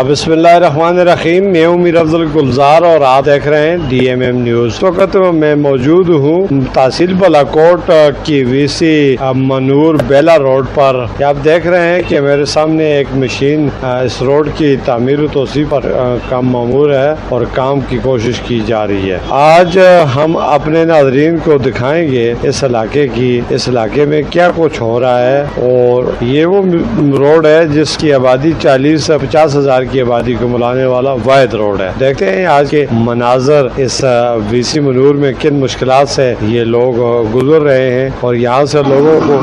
بسم اللہ الرحمن الرحیم، میں ہوں میر افضل گلزار اور آپ دیکھ رہے ہیں ڈی ایم ایم نیوز۔ اس وقت میں موجود ہوں تحصیل بالاکوٹ کی وی سی منور بیلا روڈ پر۔ آپ دیکھ رہے ہیں کہ میرے سامنے ایک مشین اس روڈ کی تعمیر و توسیع پر کام معمور ہے اور کام کی کوشش کی جا رہی ہے۔ آج ہم اپنے ناظرین کو دکھائیں گے اس علاقے میں کیا کچھ ہو رہا ہے، اور یہ وہ روڈ ہے جس کی آبادی 40 سے 50 ہزار کی آبادی کو ملانے والا واحد روڈ ہے۔ دیکھتے ہیں آج کے مناظر اس وی سی منور میں کن مشکلات سے یہ لوگ گزر رہے ہیں، اور یہاں سے لوگوں کو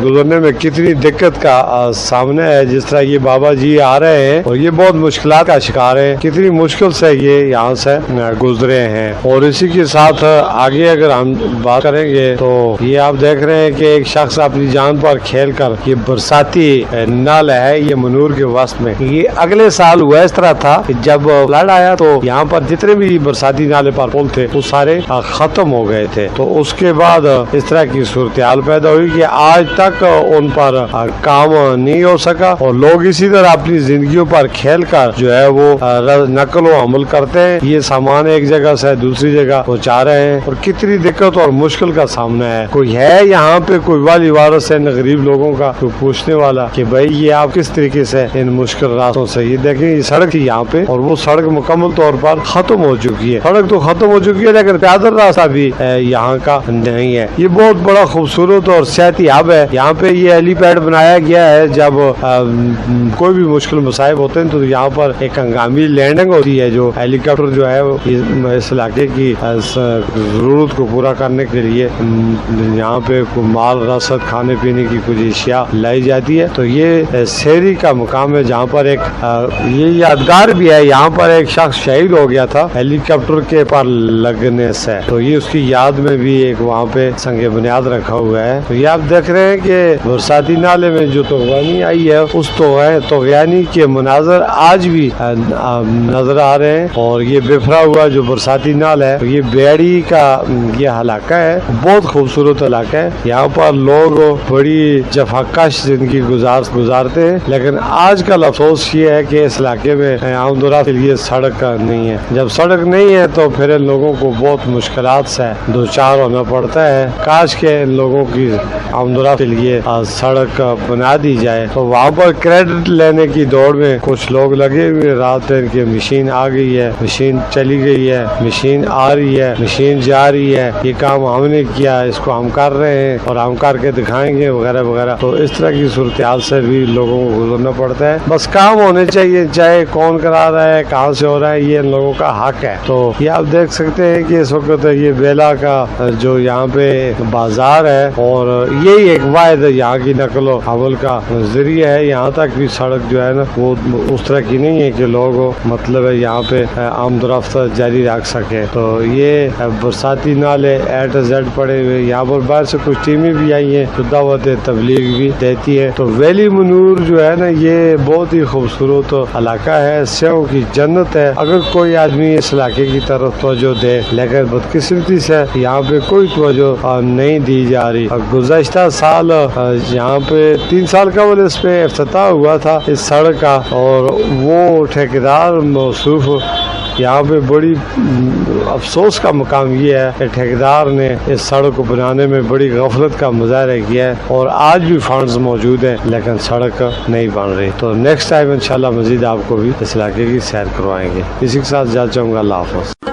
گزرنے میں کتنی دقت کا سامنا ہے۔ جس طرح یہ بابا جی آ رہے ہیں اور یہ بہت مشکلات کا شکار ہیں، کتنی مشکل سے یہ یہاں سے گزرے ہیں۔ اور اسی کے ساتھ آگے اگر ہم بات کریں گے تو یہ آپ دیکھ رہے ہیں کہ ایک شخص اپنی جان پر کھیل کر یہ برساتی نل ہے یہ منور کے وسط میں، یہ اگلے سال ہوا اس طرح تھا کہ جب فلڈ آیا تو یہاں پر جتنے بھی برساتی نالے پر پل تھے وہ سارے ختم ہو گئے تھے۔ تو اس کے بعد اس طرح کی صورتحال پیدا ہوئی کہ آج تک ان پر کام نہیں ہو سکا، اور لوگ اسی طرح اپنی زندگیوں پر کھیل کر جو ہے وہ نقل و حمل کرتے ہیں، یہ سامان ایک جگہ سے دوسری جگہ پہنچا رہے ہیں، اور کتنی دقت اور مشکل کا سامنا ہے۔ کوئی ہے یہاں پہ کوئی والی وارث ہے غریب لوگوں کا کوئی پوچھنے والا کہ بھائی یہ آپ کس طریقے سے ان مشکل راستوں سے؟ یہ دیکھیں یہ سڑک تھی یہاں پہ، اور وہ سڑک مکمل طور پر ختم ہو چکی ہے۔ سڑک تو ختم ہو چکی ہے لیکن پیدل راستہ بھی یہاں کا نہیں ہے۔ یہ بہت بڑا خوبصورت اور صحتی ہب ہے۔ یہاں پہ یہ ہیلی پیڈ بنایا گیا ہے، جب کوئی بھی مشکل مصائب ہوتے ہیں تو یہاں پر ایک ہنگامی لینڈنگ ہوتی ہے، جو ہیلی کاپٹر جو ہے اس علاقے کی ضرورت کو پورا کرنے کے لیے یہاں پہ مال رسد کھانے پینے کی کچھ اشیاء لائی جاتی ہے۔ تو یہ سیری کا مقام ہے جہاں پر ایک یہ یادگار بھی ہے، یہاں پر ایک شخص شہید ہو گیا تھا ہیلی کاپٹر کے پر لگنے سے، تو یہ اس کی یاد میں بھی ایک وہاں پہ سنگ بنیاد رکھا ہوا ہے۔ تو یہ آپ دیکھ رہے ہیں کہ برساتی نالے میں جو طغیانی آئی ہے اس طغیانی کے مناظر آج بھی نظر آ رہے ہیں، اور یہ بفرا ہوا جو برساتی نال ہے یہ بیڑی کا یہ علاقہ ہے، بہت خوبصورت علاقہ ہے۔ یہاں پر لوگ بڑی جفاکش زندگی گزارتے ہیں، لیکن آج کل افسوس یہ ہے کہ اس علاقے میں آمد و رفت کے لیے سڑک نہیں ہے۔ جب سڑک نہیں ہے تو پھر ان لوگوں کو بہت مشکلات سے دوچار ہونا پڑتا ہے۔ کاش کہ ان لوگوں کی آمد و رفت کے لیے سڑک بنا دی جائے۔ تو وہاں پر کریڈٹ لینے کی دوڑ میں کچھ لوگ لگے ہوئے، رات دن کی مشین آ گئی ہے، مشین چلی گئی ہے، مشین آ رہی ہے، مشین جا رہی ہے، یہ کام ہم نے کیا، اس کو ہم کر رہے ہیں اور ہم کر کے دکھائیں گے وغیرہ وغیرہ۔ تو اس طرح کی صورتحال سے بھی لوگوں کو گزرنا پڑتا ہے۔ بس کام ہونے چاہیے، چاہے کون کرا رہا ہے کہاں سے ہو رہا ہے، یہ ان لوگوں کا حق ہے۔ تو یہ آپ دیکھ سکتے ہیں کہ اس وقت یہ بیلا کا جو یہاں پہ بازار ہے، اور یہی ایک واحد یہاں کی نقل و حمل کا ذریعہ ہے۔ یہاں تک بھی سڑک جو ہے نا وہ اس طرح کی نہیں ہے کہ لوگ مطلب ہے یہاں پہ آمد و رفت جاری رکھ سکے۔ تو یہ برساتی نالے اے ٹو زیڈ پڑے ہوئے، یہاں پر باہر سے کچھ ٹیمیں بھی آئی ہیں جو دعوت تبلیغ بھی دیتی ہے۔ تو ویلی منور جو ہے نا یہ بہت ہی خوبصورت علاقہ ہے، سیاحوں کی جنت ہے۔ اگر کوئی آدمی اس علاقے کی طرف توجہ دے، لیکن بدقسمتی سے یہاں پہ کوئی توجہ نہیں دی جا رہی۔ گزشتہ سال یہاں پہ 3 سال قبل اس پہ افتتاح ہوا تھا اس سڑک کا، اور وہ ٹھیکیدار موصوف یہاں پہ بڑی افسوس کا مقام یہ ہے کہ ٹھیکیدار نے اس سڑک کو بنانے میں بڑی غفلت کا مظاہرہ کیا ہے، اور آج بھی فنڈز موجود ہیں لیکن سڑک نہیں بن رہی۔ تو نیکسٹ ٹائم انشاءاللہ مزید آپ کو بھی اس علاقے کی سیر کروائیں گے۔ اسی کے ساتھ جا چاہوں گا، اللہ حافظ۔